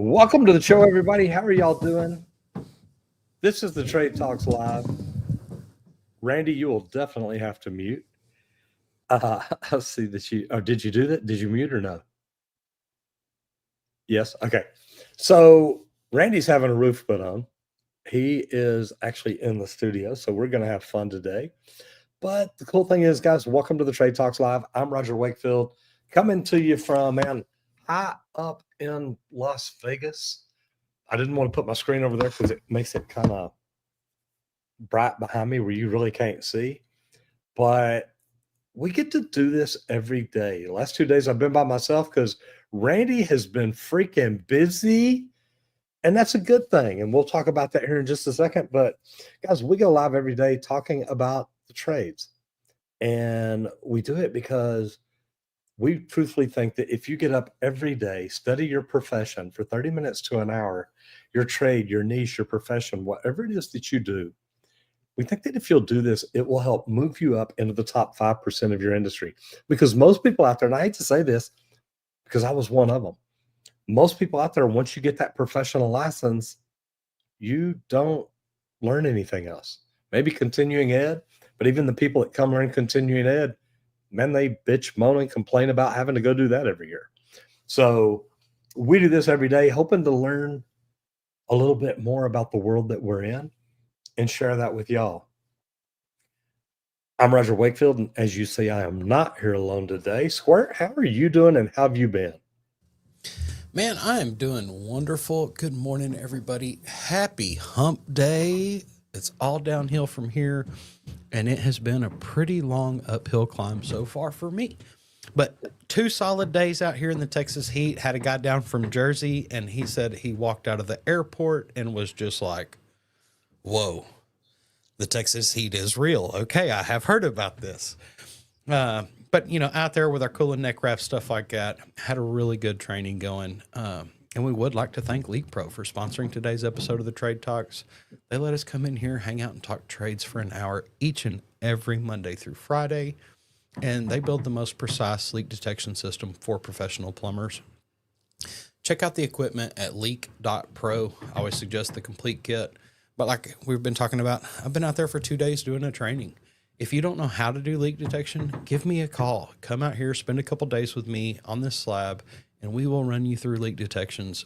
Welcome to the show, everybody. How are y'all doing? This is the Trade Talks Live. Randy, you will definitely have to mute. I see that you. Oh, did you do that? Did you mute or no? Yes. Okay. So Randy's having a roof put on. He is actually in the studio, so we're going to have fun today. But the cool thing is, guys, welcome to the Trade Talks Live. I'm Roger Wakefield, coming to you from high up in Las Vegas. I didn't want to put my screen over there because it makes it kind of bright behind me where you really can't see. But we get to do this every day. The last 2 days I've been by myself because Randy has been freaking busy. And that's a good thing. And we'll talk about that here in just a second. But guys, we go live every day talking about the trades. And we do it because we truthfully think that if you get up every day, study your profession for 30 minutes to an hour, your trade, your niche, your profession, whatever it is that you do, we think that if you'll do this, it will help move you up into the top 5% of your industry. Because most people out there, and I hate to say this because I was one of them, most people out there, once you get that professional license, you don't learn anything else. Maybe continuing ed, but even the people that come learn continuing ed, man, they bitch, moan, and complain about having to go do that every year. So we do this every day, hoping to learn a little bit more about the world that we're in and share that with y'all. I'm Roger Wakefield, and as you see, I am not here alone today. Squirt, how are you doing and how have you been? Man, I am doing wonderful. Good morning, everybody. Happy hump day. It's all downhill from here, and it has been a pretty long uphill climb so far for me. But 2 solid days out here in the Texas heat. Had a guy down from Jersey, and he said he walked out of the airport and was just like, whoa, the Texas heat is real. Okay, I have heard about this. But out there with our cooling neck wrap stuff like that, had a really good training going. And we would like to thank League Pro for sponsoring today's episode of the Trade Talks. They let us come in here, hang out, and talk trades for an hour each and every Monday through Friday. And they build the most precise leak detection system for professional plumbers. Check out the equipment at leak.pro. I always suggest the complete kit. But like we've been talking about, I've been out there for 2 days doing a training. If you don't know how to do leak detection, give me a call. Come out here, spend a couple days with me on this slab, and we will run you through leak detections,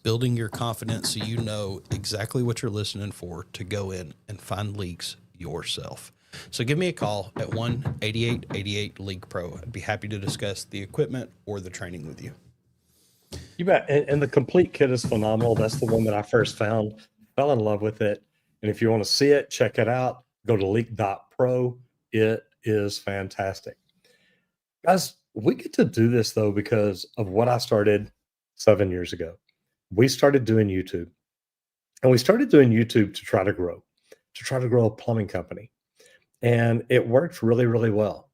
building your confidence so you know exactly what you're listening for to go in and find leaks yourself. So give me a call at 1-8888-LEAK-PRO. I'd be happy to discuss the equipment or the training with you. You bet. And the complete kit is phenomenal. That's the one that I first found, fell in love with it. And if you want to see it, check it out. Go to leak.pro. It is fantastic. Guys, we get to do this, though, because of what I started 7 years ago. We started doing YouTube. And we started doing YouTube to try to grow a plumbing company. And it worked really, really well.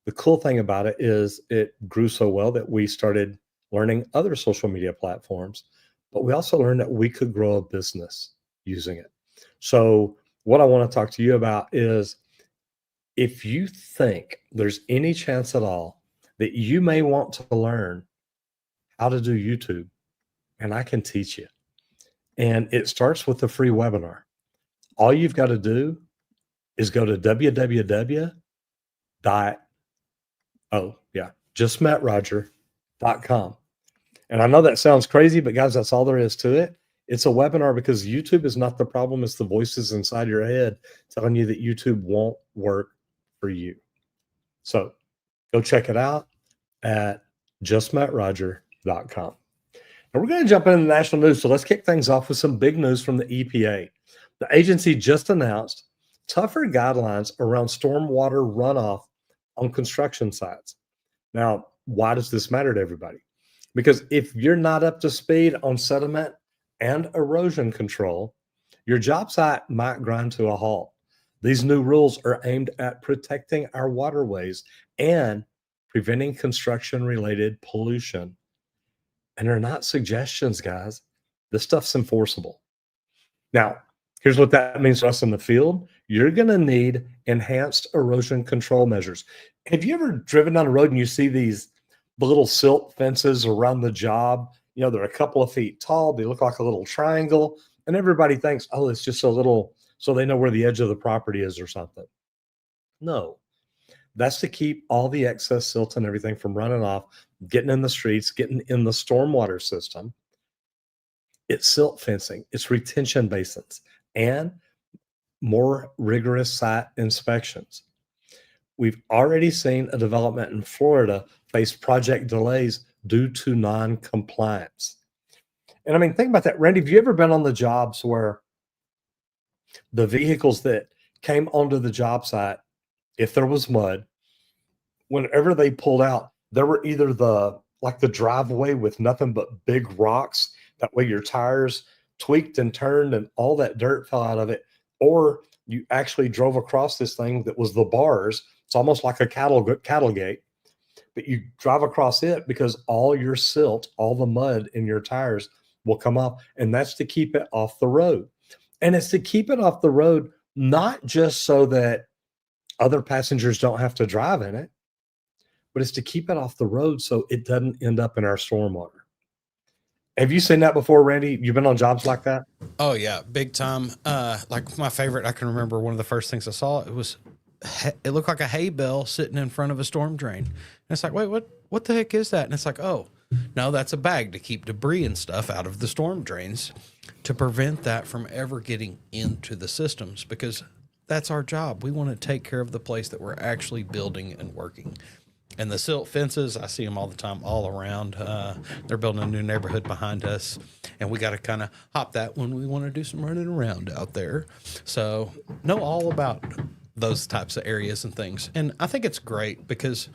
The cool thing about it is it grew so well that we started learning other social media platforms, but we also learned that we could grow a business using it. So what I want to talk to you about is if you think there's any chance at all that you may want to learn how to do YouTube, and I can teach you. And it starts with a free webinar. All you've got to do is go to justmetroger.com. And I know that sounds crazy, but guys, that's all there is to it. It's a webinar because YouTube is not the problem. It's the voices inside your head telling you that YouTube won't work for you. So go check it out at justmetroger.com. And we're going to jump into the national news. So let's kick things off with some big news from the EPA. The agency just announced tougher guidelines around stormwater runoff on construction sites. Now, why does this matter to everybody? Because if you're not up to speed on sediment and erosion control, your job site might grind to a halt. These new rules are aimed at protecting our waterways and preventing construction-related pollution. And they're not suggestions, guys. This stuff's enforceable. Now, here's what that means for us in the field. You're going to need enhanced erosion control measures. Have you ever driven down the road and you see these little silt fences around the job, they're a couple of feet tall. They look like a little triangle. And everybody thinks, oh, it's just a little, so they know where the edge of the property is or something. No, that's to keep all the excess silt and everything from running off, getting in the streets, getting in the stormwater system. It's silt fencing, it's retention basins, and more rigorous site inspections. We've already seen a development in Florida face project delays due to non-compliance. And I mean, think about that. Randy, have you ever been on the jobs where the vehicles that came onto the job site, if there was mud, whenever they pulled out, there were either the driveway with nothing but big rocks. That way your tires tweaked and turned and all that dirt fell out of it. Or you actually drove across this thing that was the bars. It's almost like a cattle gate, but you drive across it because all your silt, all the mud in your tires will come off. And that's to keep it off the road. And it's to keep it off the road, not just so that other passengers don't have to drive in it, but it's to keep it off the road so it doesn't end up in our stormwater. Have you seen that before, Randy? You've been on jobs like that? Oh yeah, big time. Like my favorite, I can remember one of the first things I saw. It looked like a hay bale sitting in front of a storm drain. And it's like, wait, what the heck is that? And it's like, oh, no, that's a bag to keep debris and stuff out of the storm drains to prevent that from ever getting into the systems, because that's our job. We want to take care of the place that we're actually building and working. And the silt fences, I see them all the time, all around. They're building a new neighborhood behind us, and we got to kind of hop that when we want to do some running around out there. So know all about those types of areas and things. And I think it's great because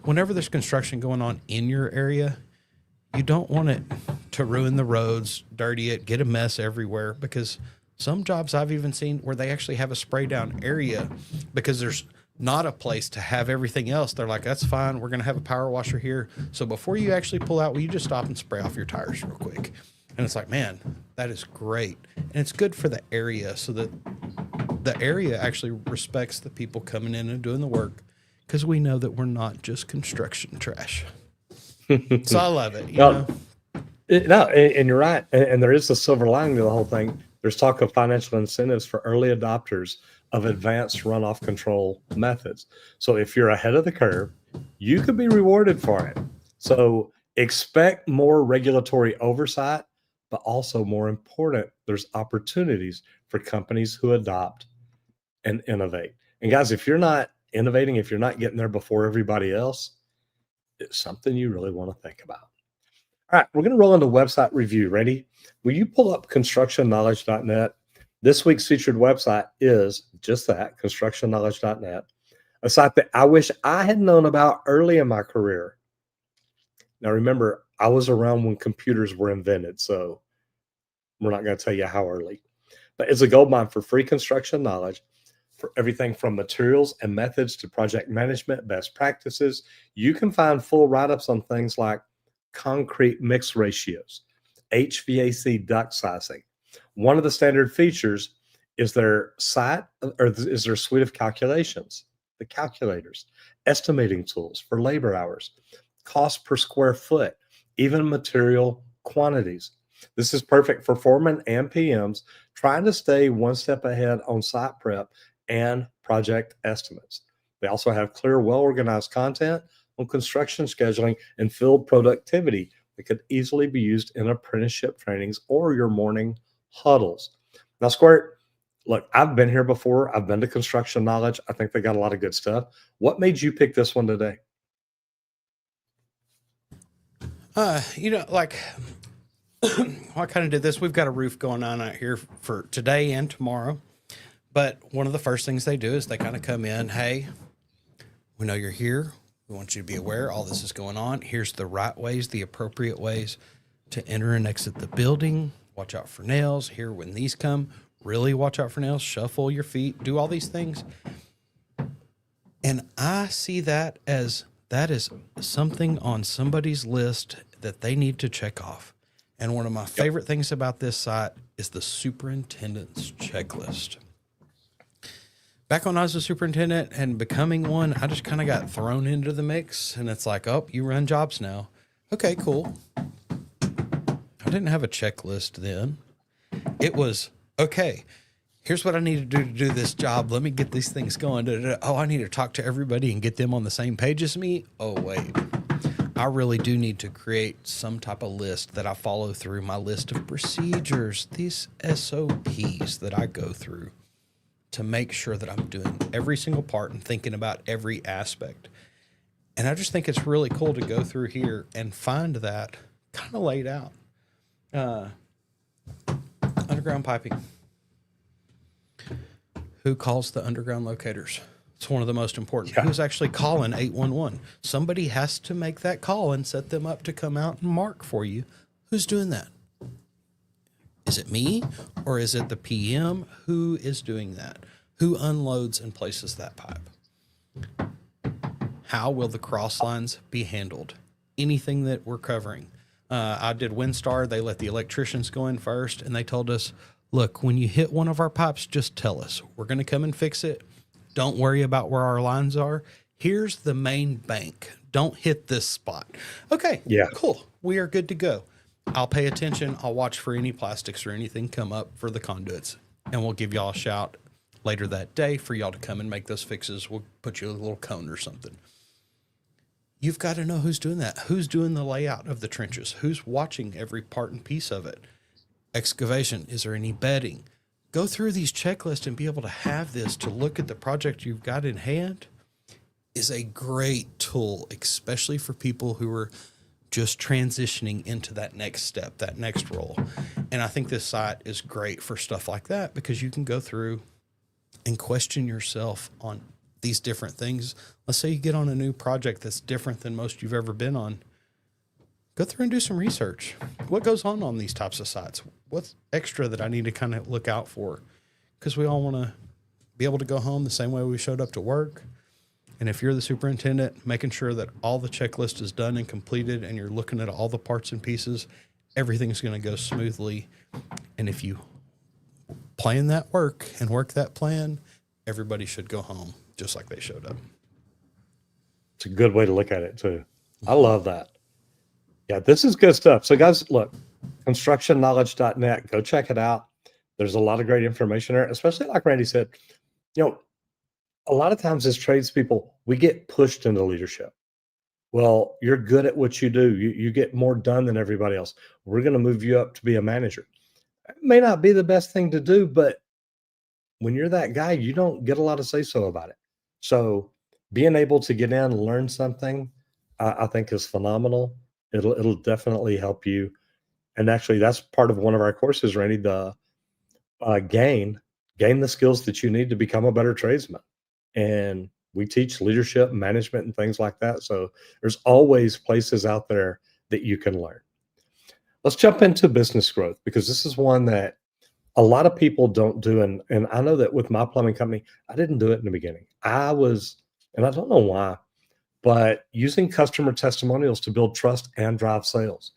whenever there's construction going on in your area, you don't want it to ruin the roads, dirty it, get a mess everywhere, because some jobs I've even seen where they actually have a spray down area because there's not a place to have everything else. They're like, that's fine. We're going to have a power washer here. So before you actually pull out, will you just stop and spray off your tires real quick? And it's like, man, that is great. And it's good for the area so that the area actually respects the people coming in and doing the work, because we know that we're not just construction trash. So I love it. And you're right. And there is a silver lining to the whole thing. There's talk of financial incentives for early adopters of advanced runoff control methods. So if you're ahead of the curve, you could be rewarded for it. So expect more regulatory oversight, but also more important, there's opportunities for companies who adopt and innovate. And guys, if you're not innovating, if you're not getting there before everybody else, it's something you really want to think about. All right, we're going to roll into website review. Ready? Will you pull up constructionknowledge.net? This week's featured website is just that, constructionknowledge.net, a site that I wish I had known about early in my career. Now, remember, I was around when computers were invented, so we're not going to tell you how early. But it's a goldmine for free construction knowledge, for everything from materials and methods to project management, best practices. You can find full write-ups on things like concrete mix ratios, HVAC duct sizing. One of the standard features is their suite of calculations, the calculators, estimating tools for labor hours, cost per square foot, even material quantities. This is perfect for foremen and PMs trying to stay one step ahead on site prep and project estimates. They also have clear, well-organized content on construction scheduling and field productivity that could easily be used in apprenticeship trainings or your morning huddles. Now, Squirt, look, I've been here before. I've been to Construction Knowledge. I think they got a lot of good stuff. What made you pick this one today? Like I kind of did this. We've got a roof going on out here for today and tomorrow. But one of the first things they do is they kind of come in, hey, we know you're here. We want you to be aware all this is going on. Here's the right ways, the appropriate ways to enter and exit the building. Watch out for nails. Here, when these come, really watch out for nails. Shuffle your feet. Do all these things. And I see that as that is something on somebody's list that they need to check off. And one of my favorite things about this site is the superintendent's checklist. Back when I was a superintendent and becoming one, I just kind of got thrown into the mix, and it's like, oh, you run jobs now. Okay, cool. I didn't have a checklist then. It was, okay, here's what I need to do this job. Let me get these things going. Da, da, da. Oh, I need to talk to everybody and get them on the same page as me. Oh, wait. I really do need to create some type of list that I follow through, my list of procedures, these SOPs that I go through to make sure that I'm doing every single part and thinking about every aspect. And I just think it's really cool to go through here and find that kind of laid out. Underground piping. Who calls the underground locators? It's one of the most important. Yeah. Who's actually calling 811? Somebody has to make that call and set them up to come out and mark for you. Who's doing that? Is it me or is it the PM? Who is doing that? Who unloads and places that pipe? How will the cross lines be handled? Anything that we're covering. I did Windstar. They let the electricians go in first, and they told us, look, when you hit one of our pipes, just tell us. We're going to come and fix it. Don't worry about where our lines are. Here's the main bank. Don't hit this spot. Okay, Yeah. cool. We are good to go. I'll pay attention. I'll watch for any plastics or anything come up for the conduits, and we'll give y'all a shout later that day for y'all to come and make those fixes. We'll put you a little cone or something. You've got to know who's doing that. Who's doing the layout of the trenches? Who's watching every part and piece of it? Excavation. Is there any bedding? Go through these checklists and be able to have this to look at the project you've got in hand is a great tool, especially for people who are just transitioning into that next step, that next role. And I think this site is great for stuff like that because you can go through and question yourself on these different things. Let's say you get on a new project that's different than most you've ever been on. Go through and do some research. What goes on these types of sites? What's extra that I need to kind of look out for? Because we all want to be able to go home the same way we showed up to work. And if you're the superintendent, making sure that all the checklist is done and completed and you're looking at all the parts and pieces, everything's going to go smoothly. And if you plan that work and work that plan, everybody should go home just like they showed up. It's a good way to look at it too. I love that. Yeah, this is good stuff. So guys, look, constructionknowledge.net, go check it out. There's a lot of great information there, especially like Randy said, a lot of times as tradespeople, we get pushed into leadership. Well, you're good at what you do. You get more done than everybody else. We're going to move you up to be a manager. It may not be the best thing to do, but when you're that guy, you don't get a lot of say-so about it. So being able to get in and learn something, I think is phenomenal. It'll definitely help you. And actually, that's part of one of our courses, Randy, the gain the skills that you need to become a better tradesman. And we teach leadership, management, and things like that. So there's always places out there that you can learn. Let's jump into business growth because this is one that a lot of people don't do. And I know that with my plumbing company, I didn't do it in the beginning. And I don't know why, but using customer testimonials to build trust and drive sales.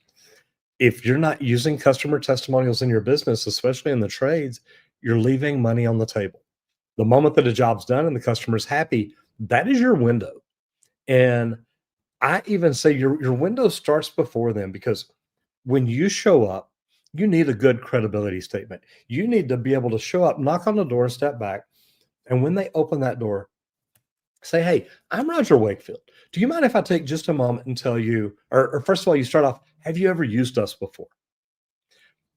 If you're not using customer testimonials in your business, especially in the trades, you're leaving money on the table. The moment that a job's done and the customer's happy, that is your window. And I even say your window starts before then, because when you show up, you need a good credibility statement. You need to be able to show up, knock on the door, step back. And when they open that door, say, hey, I'm Roger Wakefield. Do you mind if I take just a moment and tell you, or first of all, you start off, have you ever used us before?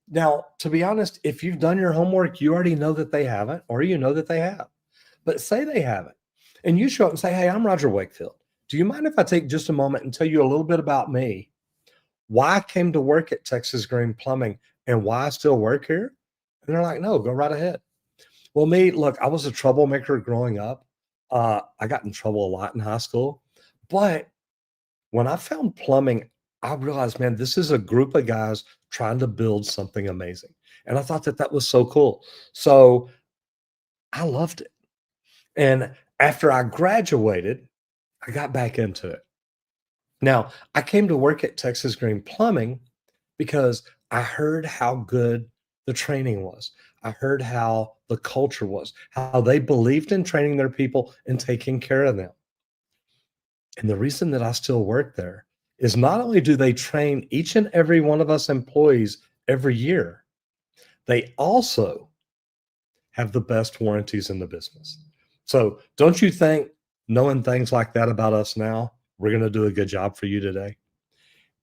Now, to be honest, if you've done your homework, you already know that they haven't, or you know that they have. But say they haven't, and you show up and say, hey, I'm Roger Wakefield. Do you mind if I take just a moment and tell you a little bit about me, why I came to work at Texas Green Plumbing, and why I still work here? And they're like, no, go right ahead. Well, look, I was a troublemaker growing up. I got in trouble a lot in high school. But when I found plumbing, I realized, man, this is a group of guys trying to build something amazing. And I thought that was so cool. So I loved it. And after I graduated, I got back into it. Now, I came to work at Texas Green Plumbing because I heard how good the training was. I heard how the culture was, how they believed in training their people and taking care of them. And the reason that I still work there is not only do they train each and every one of us employees every year, they also have the best warranties in the business. So don't you think knowing things like that about us now, we're going to do a good job for you today?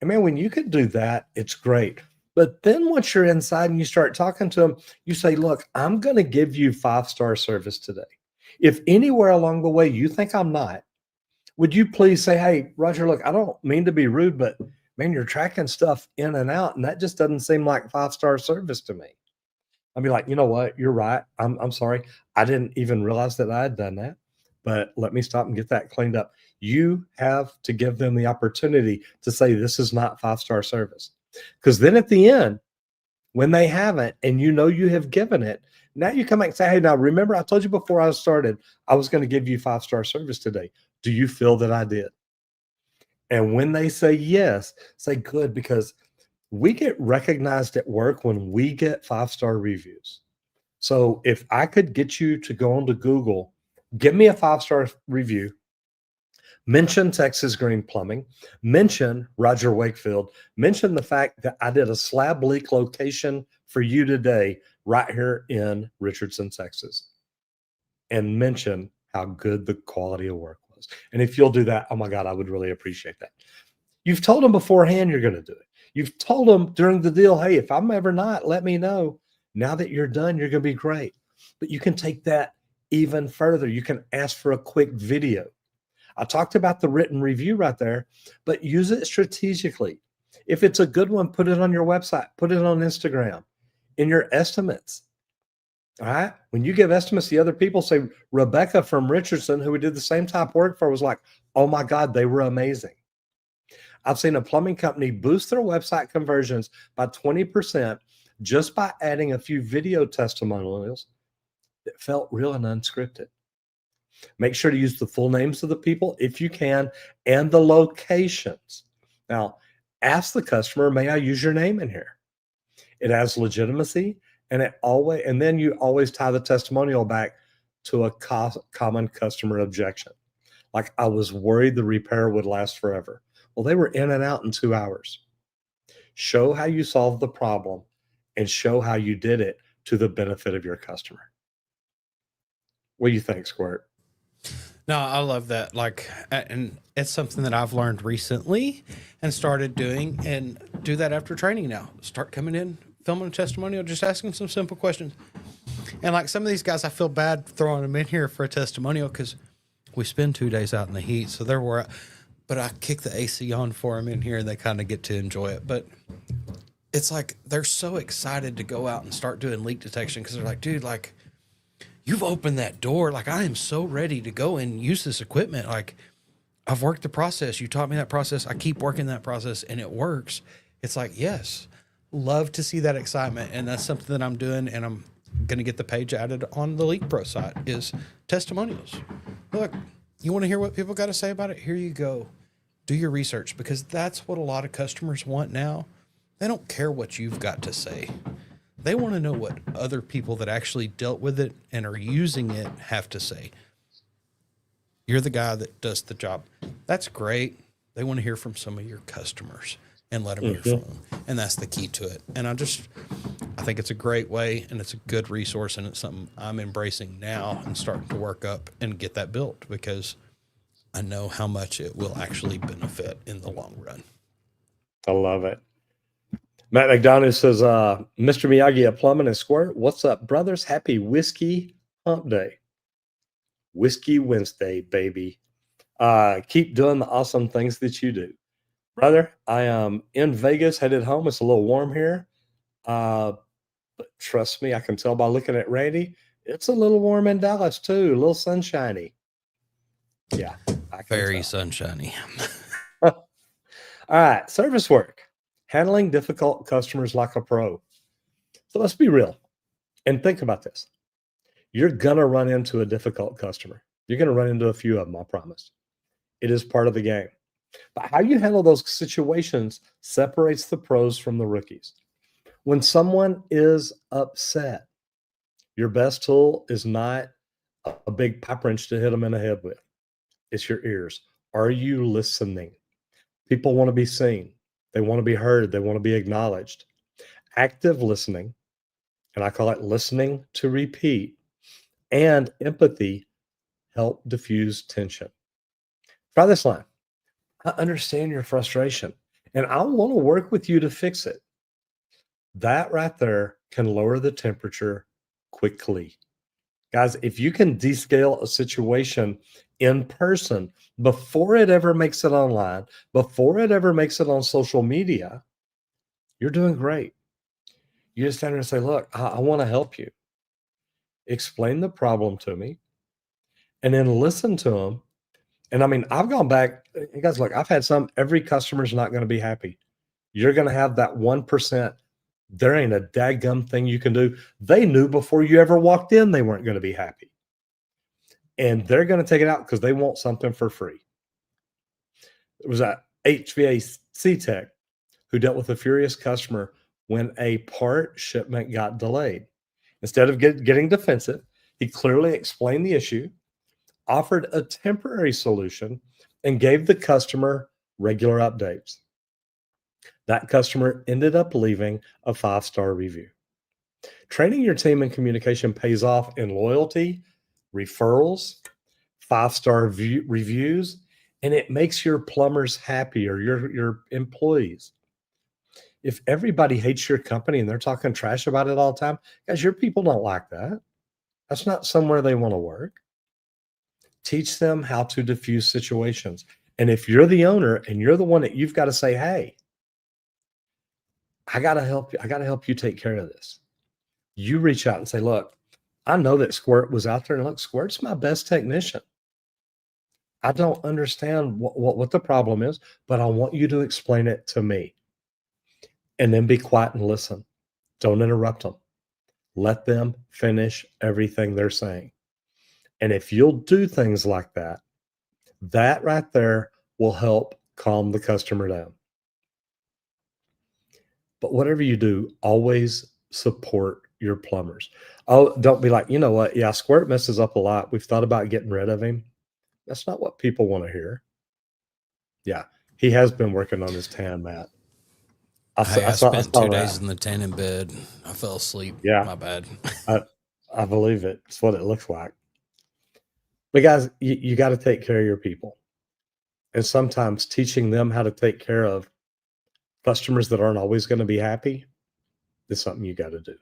And man, when you can do that, it's great. But then once you're inside and you start talking to them, you say, look, I'm going to give you 5-star service today. If anywhere along the way you think I'm not, would you please say, hey, Roger, look, I don't mean to be rude, but man, you're tracking stuff in and out, and that just doesn't seem like 5-star service to me. I'd be like, you know what? You're right. I'm sorry. I didn't even realize that I had done that. But let me stop and get that cleaned up. You have to give them the opportunity to say this is not 5-star service. Because then at the end, when they haven't, and you know you have given it, now you come back and say, hey, now remember, I told you before I started, I was going to give you 5-star service today. Do you feel that I did? And when they say yes, say good, because we get recognized at work when we get 5-star reviews. So if I could get you to go onto Google, give me a 5-star review, mention Texas Green Plumbing, mention Roger Wakefield, mention the fact that I did a slab leak location for you today right here in Richardson, Texas, and mention how good the quality of work was. And if you'll do that, oh my God, I would really appreciate that. You've told them beforehand you're going to do it. You've told them during the deal, hey, if I'm ever not, let me know. Now that you're done, you're going to be great. But you can take that even further. You can ask for a quick video. I talked about the written review right there, but use it strategically. If it's a good one, put it on your website, put it on Instagram, in your estimates. All right. When you give estimates to other people, say Rebecca from Richardson, who we did the same type of work for, was like, oh my God, they were amazing. I've seen a plumbing company boost their website conversions by 20% just by adding a few video testimonials that felt real and unscripted. Make sure to use the full names of the people if you can and the locations. Now, ask the customer, may I use your name in here? It has legitimacy, and then you always tie the testimonial back to a common customer objection. Like, I was worried the repair would last forever. Well, they were in and out in 2 hours. Show how you solved the problem and show how you did it to the benefit of your customer. What do you think, Squirt? No, I love that. And it's something that I've learned recently and started doing, and do that after training now. Start coming in, filming a testimonial, just asking some simple questions. And like some of these guys, I feel bad throwing them in here for a testimonial because we spend 2 days out in the heat. So they're where, but I kick the AC on for them in here and they kind of get to enjoy it. But it's like they're so excited to go out and start doing leak detection because they're like, dude, like, you've opened that door. Like, I am so ready to go and use this equipment. Like, I've worked the process. You taught me that process. I keep working that process and it works. It's like, yes, love to see that excitement. And that's something that I'm doing. And I'm going to get the page added on the Leak Pro site is testimonials. Look, you want to hear what people got to say about it? Here you go. Do your research, because that's what a lot of customers want now. They don't care what you've got to say. They want to know what other people that actually dealt with it and are using it have to say. You're the guy that does the job. That's great. They want to hear from some of your customers and let them hear from them. And that's the key to it. And I think it's a great way and it's a good resource, and it's something I'm embracing now and starting to work up and get that built because I know how much it will actually benefit in the long run. I love it. Matt McDonough says, Mr. Miyagi at Plumbing and Squirt, what's up, brothers? Happy Whiskey Hump Day. Whiskey Wednesday, baby. Keep doing the awesome things that you do. Brother, I am in Vegas, headed home. It's a little warm here. But trust me, I can tell by looking at Randy, it's a little warm in Dallas too, a little sunshiny. Yeah. Very sunshiny. All right, service work. Handling difficult customers like a pro. So let's be real and think about this. You're going to run into a difficult customer. You're going to run into a few of them, I promise. It is part of the game. But how you handle those situations separates the pros from the rookies. When someone is upset, your best tool is not a big pipe wrench to hit them in the head with. It's your ears. Are you listening? People want to be seen. They want to be heard. They want to be acknowledged. Active listening, and I call it listening to repeat, and empathy help diffuse tension. Try this line. I understand your frustration, and I want to work with you to fix it. That right there can lower the temperature quickly. Guys, if you can descale a situation in person before it ever makes it online, before it ever makes it on social media, you're doing great. You just stand there and say, look, I want to help you. Explain the problem to me and then listen to them. And I mean, I've gone back, you guys, look, I've had every customer's not going to be happy. You're going to have that 1%. There ain't a daggum thing you can do. They knew before you ever walked in, they weren't going to be happy. And they're going to take it out because they want something for free. It was a HVAC tech who dealt with a furious customer when a part shipment got delayed. Instead of getting defensive, he clearly explained the issue, offered a temporary solution, and gave the customer regular updates. That customer ended up leaving a 5-star review. Training your team in communication pays off in loyalty, referrals, 5-star reviews, and it makes your plumbers happier, your employees. If everybody hates your company and they're talking trash about it all the time, guys, your people don't like that. That's not somewhere they want to work. Teach them how to diffuse situations. And if you're the owner and you're the one that you've got to say, hey, I got to help you. I got to help you take care of this. You reach out and say, look, I know that Squirt was out there, and look, Squirt's my best technician. I don't understand what the problem is, but I want you to explain it to me. And then be quiet and listen. Don't interrupt them. Let them finish everything they're saying. And if you'll do things like that, that right there will help calm the customer down. But whatever you do, always support your plumbers. Oh, don't be like, you know what? Yeah, Squirt messes up a lot. We've thought about getting rid of him. That's not what people want to hear. Yeah, he has been working on his tan, Matt. I spent 2 days in the tanning bed. I fell asleep. Yeah. My bad. I believe it. It's what it looks like. But guys, you got to take care of your people. And sometimes teaching them how to take care of customers that aren't always going to be happy is something you got to do.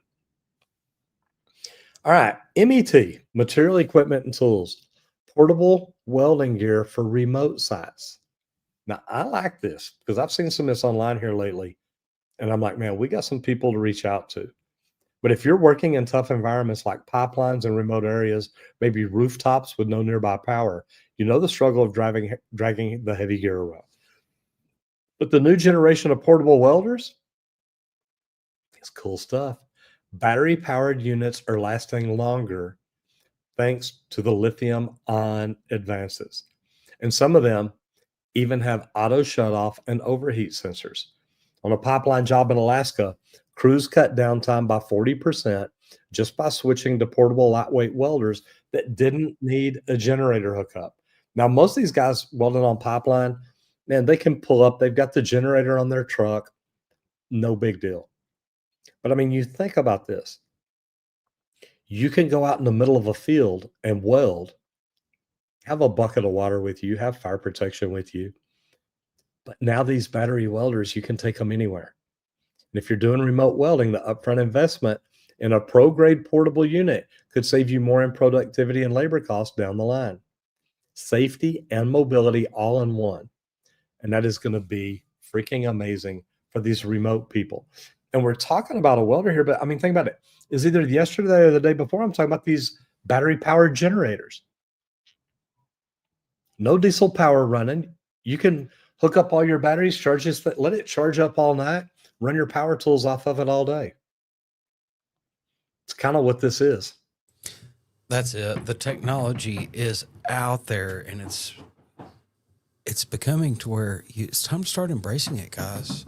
All right. MET, material, equipment, and tools. Portable welding gear for remote sites. Now, I like this because I've seen some of this online here lately. And I'm like, man, we got some people to reach out to. But if you're working in tough environments like pipelines in remote areas, maybe rooftops with no nearby power, you know the struggle of dragging the heavy gear around. But the new generation of portable welders, it's cool stuff. Battery-powered units are lasting longer thanks to the lithium-ion advances. And some of them even have auto shutoff and overheat sensors. On a pipeline job in Alaska, crews cut downtime by 40% just by switching to portable lightweight welders that didn't need a generator hookup. Now, most of these guys welding on pipeline, man, they can pull up. They've got the generator on their truck. No big deal. But I mean, you think about this. You can go out in the middle of a field and weld, have a bucket of water with you, have fire protection with you. But now these battery welders, you can take them anywhere. And if you're doing remote welding, the upfront investment in a pro-grade portable unit could save you more in productivity and labor costs down the line. Safety and mobility all in one. And that is going to be freaking amazing for these remote people. And we're talking about a welder here, but I mean, think about it. Is either yesterday or the day before, I'm talking about these battery-powered generators. No diesel power running. You can hook up all your batteries, charge this, let it charge up all night, run your power tools off of it all day. It's kind of what this is. That's it. The technology is out there, and it's becoming to where it's time to start embracing it, guys.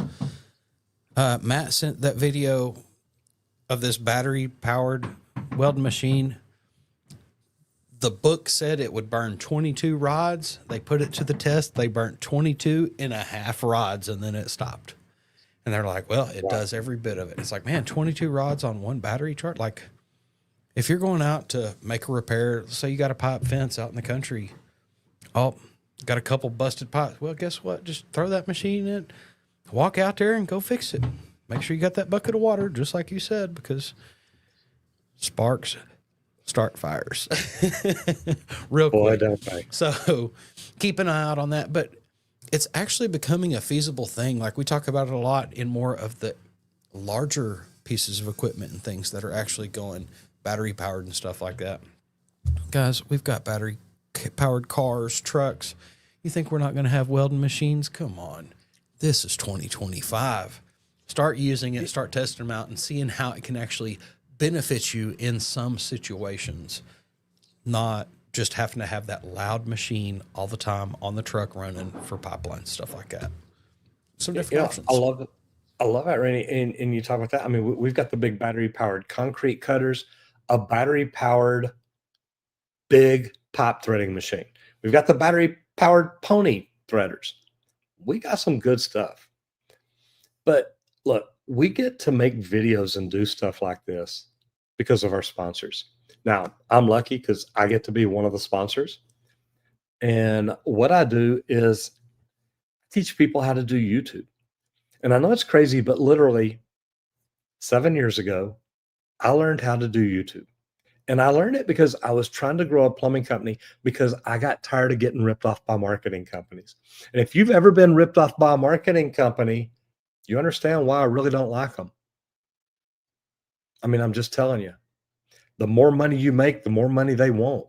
Matt sent that video of this battery-powered welding machine. The book said it would burn 22 rods. They put it to the test. They burnt 22 and a half rods, and then it stopped. And they're like, well, it does every bit of it. It's like, man, 22 rods on one battery chart. Like, if you're going out to make a repair, say you got a pipe fence out in the country, oh, got a couple busted pipes. Well, guess what? Just throw that machine in, walk out there and go fix it. Make sure you got that bucket of water, just like you said, because sparks start fires real Boy, quick. don't they. So keep an eye out on that. But it's actually becoming a feasible thing. Like, we talk about it a lot in more of the larger pieces of equipment and things that are actually going battery powered and stuff like that. Guys, we've got battery powered cars, trucks. You think we're not going to have welding machines? Come on. This is 2025. Start using it, start testing them out and seeing how it can actually benefit you in some situations, not just having to have that loud machine all the time on the truck running for pipelines, stuff like that. Some different options. I love it. I love that, Randy. And you talk about that. I mean, we've got the big battery powered concrete cutters, a battery powered big pipe threading machine. We've got the battery powered pony threaders. We got some good stuff. But look, we get to make videos and do stuff like this because of our sponsors. Now, I'm lucky because I get to be one of the sponsors. And what I do is teach people how to do YouTube. And I know it's crazy, but literally 7 years ago, I learned how to do YouTube. And I learned it because I was trying to grow a plumbing company because I got tired of getting ripped off by marketing companies. And if you've ever been ripped off by a marketing company, you understand why I really don't like them. I mean, I'm just telling you, the more money you make, the more money they want.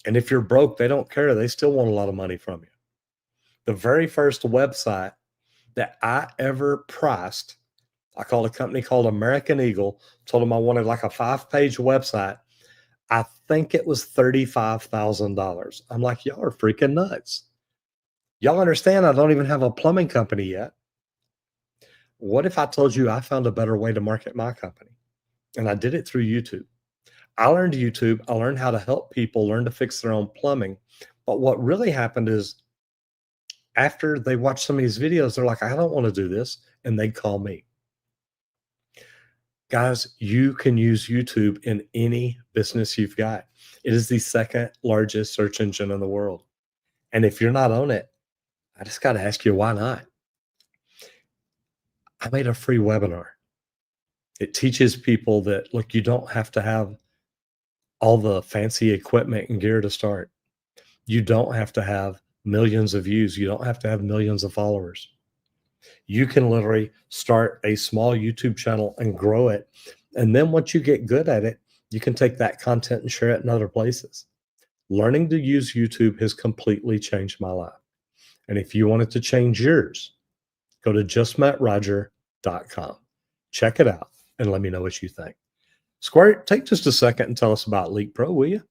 And if you're broke, they don't care. They still want a lot of money from you. The very first website that I ever priced, I called a company called American Eagle, told them I wanted like a 5-page website. I think it was $35,000. I'm like, y'all are freaking nuts. Y'all understand I don't even have a plumbing company yet. What if I told you I found a better way to market my company? And I did it through YouTube. I learned YouTube. I learned how to help people learn to fix their own plumbing. But what really happened is after they watch some of these videos, they're like, I don't want to do this. And they call me. Guys, you can use YouTube in any business you've got. It is the second largest search engine in the world. And if you're not on it, I just got to ask you, why not? I made a free webinar. It teaches people that, look, you don't have to have all the fancy equipment and gear to start. You don't have to have millions of views. You don't have to have millions of followers. You can literally start a small YouTube channel and grow it. And then once you get good at it, you can take that content and share it in other places. Learning to use YouTube has completely changed my life. And if you want it to change yours, go to justmetroger.com. Check it out and let me know what you think. Squirt, take just a second and tell us about Leak Pro, will you?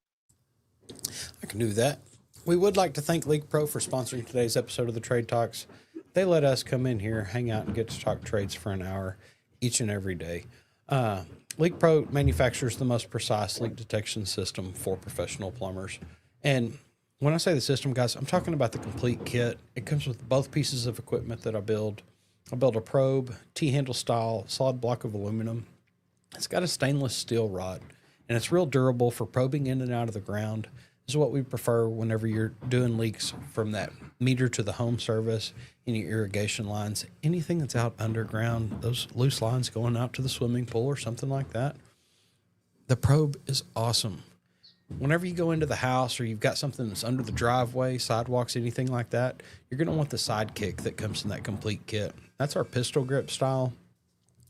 I can do that. We would like to thank Leak Pro for sponsoring today's episode of the Trade Talks. They let us come in here, hang out, and get to talk trades for an hour each and every day. Leak Pro manufactures the most precise leak detection system for professional plumbers. And when I say the system, guys, I'm talking about the complete kit. It comes with both pieces of equipment that I build. I build a probe, T-handle style, solid block of aluminum. It's got a stainless steel rod, and it's real durable for probing in and out of the ground. This is what we prefer whenever you're doing leaks from that meter to the home service, any irrigation lines, anything that's out underground, those loose lines going out to the swimming pool or something like that. The probe is awesome. Whenever you go into the house or you've got something that's under the driveway, sidewalks, anything like that, you're going to want the sidekick that comes in that complete kit. That's our pistol grip style.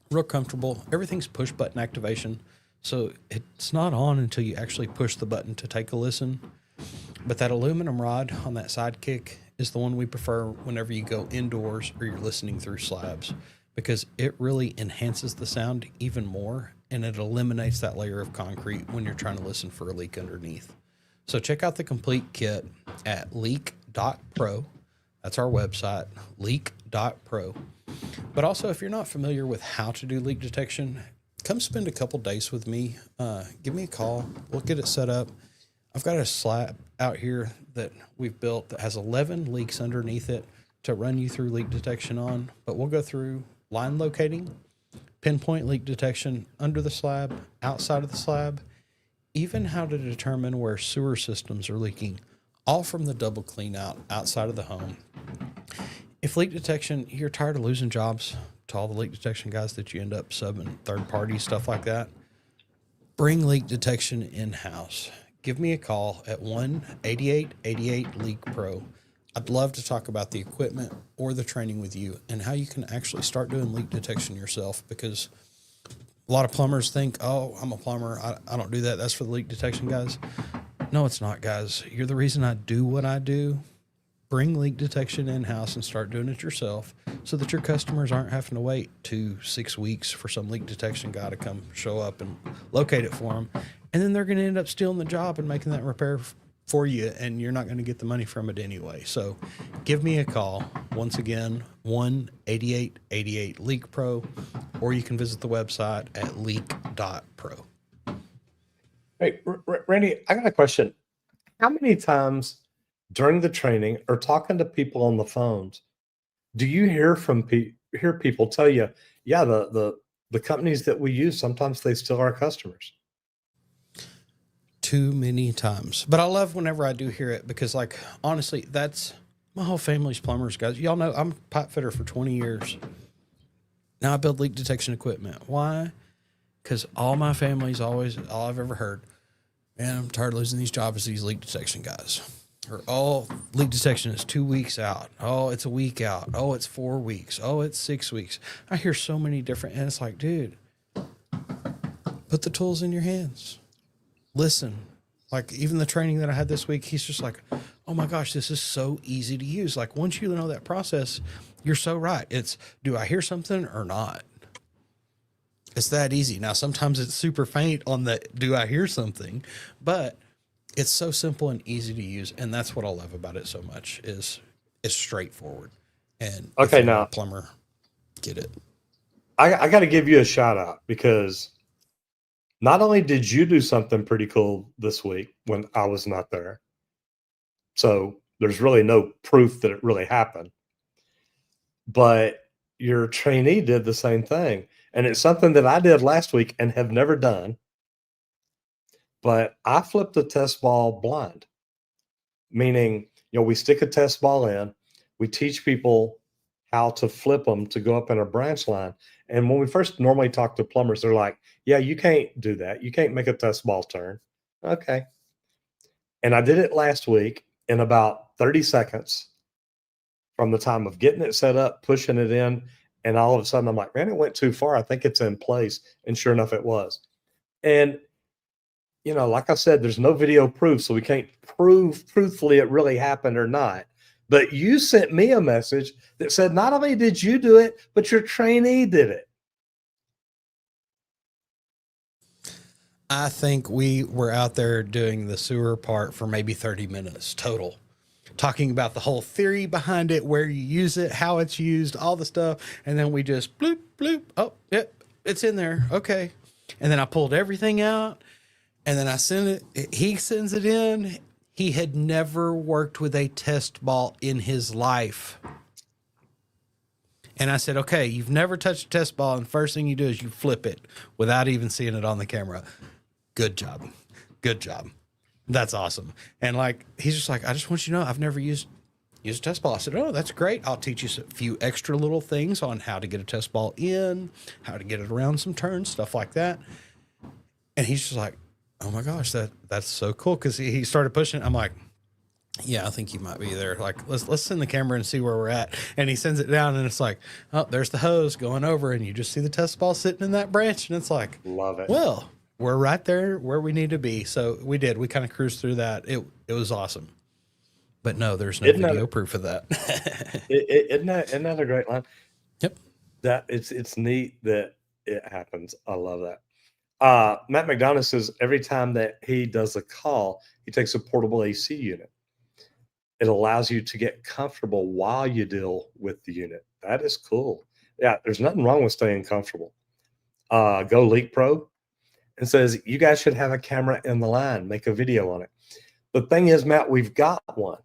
Real comfortable. Everything's push button activation. So it's not on until you actually push the button to take a listen. But that aluminum rod on that sidekick is the one we prefer whenever you go indoors or you're listening through slabs, because it really enhances the sound even more, and it eliminates that layer of concrete when you're trying to listen for a leak underneath. So check out the complete kit at leak.pro. That's our website, leak.pro. But also, if you're not familiar with how to do leak detection, come spend a couple days with me. Give me a call. We'll get it set up. I've got a slab out here that we've built that has 11 leaks underneath it to run you through leak detection on, but we'll go through line locating, pinpoint leak detection under the slab, outside of the slab, even how to determine where sewer systems are leaking, all from the double clean out outside of the home. If leak detection, you're tired of losing jobs to all the leak detection guys that you end up subbing third party, stuff like that, bring leak detection in-house. Give me a call at 1-8888-LEAK-PRO. I'd love to talk about the equipment or the training with you and how you can actually start doing leak detection yourself, because a lot of plumbers think, oh, I'm a plumber, I don't do that. That's for the leak detection guys. No, it's not, guys. You're the reason I do what I do. Bring leak detection in-house and start doing it yourself so that your customers aren't having to wait 2-6 weeks for some leak detection guy to come show up and locate it for them. And then they're going to end up stealing the job and making that repair for you, and you're not going to get the money from it anyway. So give me a call. Once again, 1-8888-LEAK-PRO, or you can visit the website at leak.pro. Hey, Randy, I got a question. How many times during the training or talking to people on the phones do you hear from hear people tell you, yeah, the companies that we use, sometimes they steal our customers? Too many times. But I love whenever I do hear it, because, like, honestly, that's my whole family's plumbers, guys. Y'all know I'm a pipe fitter for 20 years. Now I build leak detection equipment. Why? Because all my family's always, all I've ever heard, man, I'm tired of losing these jobs to these leak detection guys. Or, oh, leak detection is 2 weeks out. Oh, it's a week out. Oh, it's 4 weeks. Oh, it's 6 weeks. I hear so many different, and it's like, dude, put the tools in your hands. Listen. Like, even the training that I had this week, he's just like, oh my gosh, this is so easy to use. Like, once you know that process, you're so right. It's, do I hear something or not? It's that easy. Now, sometimes it's super faint on the, do I hear something? But it's so simple and easy to use. And that's what I love about it so much, is it's straightforward. And Okay, if you're now a plumber, get it. I got to give you a shout out, because not only did you do something pretty cool this week when I was not there, so there's really no proof that it really happened, but your trainee did the same thing. And it's something that I did last week and have never done, but I flipped a test ball blind, meaning, we stick a test ball in, we teach people how to flip them to go up in a branch line. And when we first normally talk to plumbers, they're like, yeah, you can't do that. You can't make a test ball turn. Okay. And I did it last week in about 30 seconds from the time of getting it set up, pushing it in. And all of a sudden I'm like, man, it went too far. I think it's in place. And sure enough, it was. And, like I said, there's no video proof, so we can't prove truthfully it really happened or not. But you sent me a message that said not only did you do it, but your trainee did it. I think we were out there doing the sewer part for maybe 30 minutes total, talking about the whole theory behind it, where you use it, how it's used, all the stuff. And then we just bloop, bloop. Oh, yep, it's in there. Okay. And then I pulled everything out, and then I sent it. He sends it in. He had never worked with a test ball in his life. And I said, okay, you've never touched a test ball, and the first thing you do is you flip it without even seeing it on the camera. Good job. Good job. That's awesome. And, like, he's just like, I just want you to know I've never used a test ball. I said, oh, that's great. I'll teach you a few extra little things on how to get a test ball in, how to get it around some turns, stuff like that. And he's just like, oh my gosh, that's so cool. Cause he started pushing it. I'm like, yeah, I think you might be there. Like, let's send the camera and see where we're at. And he sends it down, and it's like, oh, there's the hose going over, and you just see the test ball sitting in that branch. And it's like, love it. Well, we're right there where we need to be. So we kind of cruised through that. It was awesome. But no, there's no video proof of that. Isn't that a great line? Yep. That it's neat that it happens. I love that. Matt McDonough says every time that he does a call, he takes a portable AC unit. It allows you to get comfortable while you deal with the unit. That is cool. Yeah, there's nothing wrong with staying comfortable. Go Leak Pro. and says, you guys should have a camera in the line, make a video on it. The thing is, Matt, we've got one.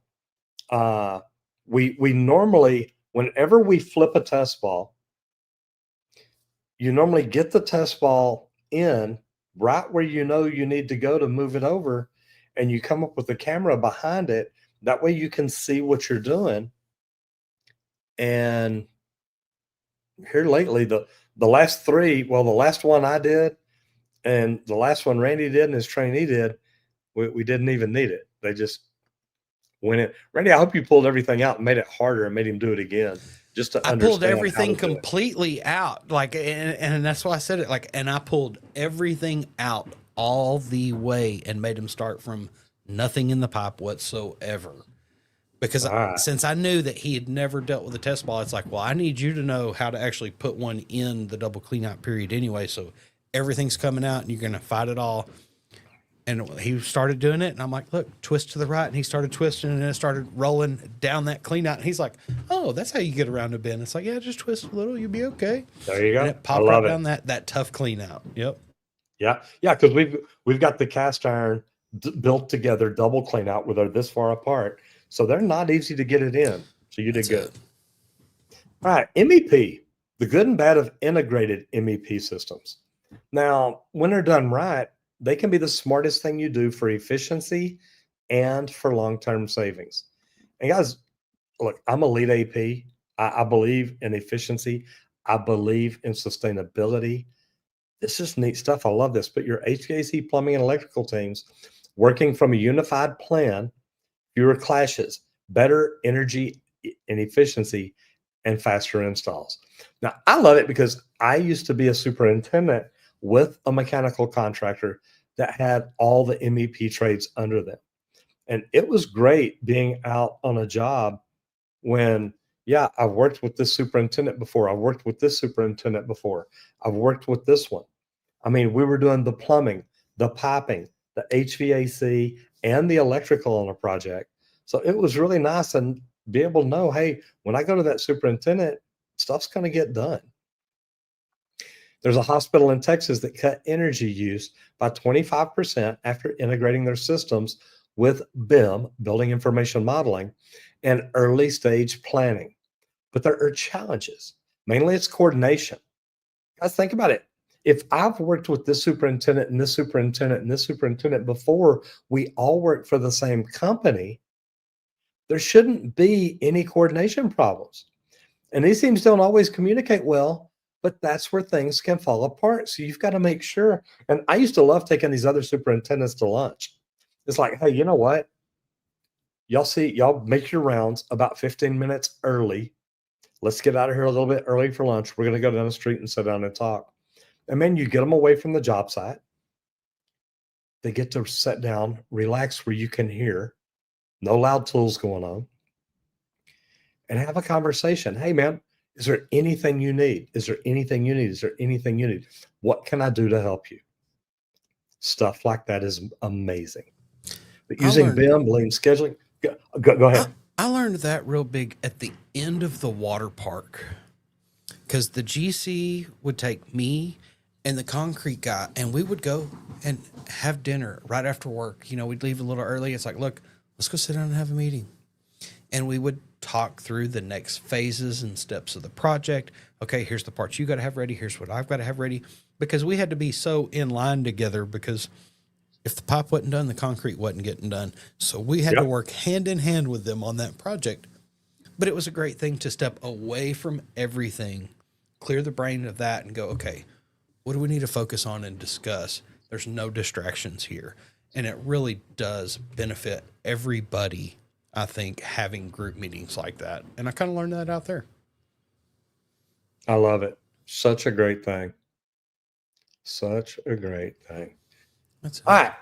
We normally, whenever we flip a test ball, you normally get the test ball in right where you know you need to go to move it over, and you come up with the camera behind it. That way you can see what you're doing. And here lately, the last three, well, the last one I did and the last one Randy did and his trainee did, we didn't even need it. They just went in. Randy, I hope you pulled everything out and made it harder and made him do it again. Just to I understand pulled how everything to do it. completely out, like, and that's why I said it, like, and I pulled everything out all the way and made him start from nothing in the pipe whatsoever. Because since I knew that he had never dealt with a test ball, it's like, well, I need you to know how to actually put one in the double clean out period anyway. So everything's coming out and you're going to fight it all. And he started doing it. And I'm like, look, twist to the right. And he started twisting and then it started rolling down that clean out. And he's like, oh, that's how you get around a bend. It's like, yeah, just twist a little. You'll be okay. There you go. And it popped right down that tough clean out. Yep. Yeah. Yeah. Because we've got the cast iron built together, double clean out where they're this far apart. So they're not easy to get it in. So you did good. All right. MEP, the good and bad of integrated MEP systems. Now, when they're done right, they can be the smartest thing you do for efficiency and for long-term savings. And guys, look, I'm a lead AP. I believe in efficiency. I believe in sustainability. This is neat stuff. I love this. But your HVAC, plumbing, and electrical teams working from a unified plan, fewer clashes, better energy and efficiency, and faster installs. Now, I love it because I used to be a superintendent with a mechanical contractor that had all the MEP trades under them. And it was great being out on a job when, yeah, I've worked with this superintendent before. I've worked with this superintendent before. I've worked with this one. I mean, we were doing the plumbing, the piping, the HVAC, and the electrical on a project. So it was really nice and be able to know, hey, when I go to that superintendent, stuff's going to get done. There's a hospital in Texas that cut energy use by 25% after integrating their systems with BIM, Building Information Modeling, and early stage planning. But there are challenges. Mainly it's coordination. Guys, think about it. If I've worked with this superintendent and this superintendent and this superintendent before, we all work for the same company, there shouldn't be any coordination problems. And these teams don't always communicate well, but that's where things can fall apart. So you've got to make sure. And I used to love taking these other superintendents to lunch. It's like, hey, you know what? Y'all make your rounds about 15 minutes early. Let's get out of here a little bit early for lunch. We're going to go down the street and sit down and talk. And then you get them away from the job site. They get to sit down, relax where you can hear, no loud tools going on, and have a conversation. Hey, man, is there anything you need? Is there anything you need? Is there anything you need? What can I do to help you? Stuff like that is amazing. But using BIM, lean scheduling, go ahead. I learned that real big at the end of the water park because the GC would take me and the concrete guy, and we would go and have dinner right after work. You know, we'd leave a little early. It's like, look, let's go sit down and have a meeting. And we would talk through the next phases and steps of the project. Okay, here's the parts you got to have ready. Here's what I've got to have ready. Because we had to be so in line together because if the pipe wasn't done, the concrete wasn't getting done. So we had to work hand in hand with them on that project. But it was a great thing to step away from everything, clear the brain of that and go, okay, what do we need to focus on and discuss? There's no distractions here. And it really does benefit everybody, I think, having group meetings like that. And I kind of learned that out there. I love it. Such a great thing. Such a great thing. That's all right.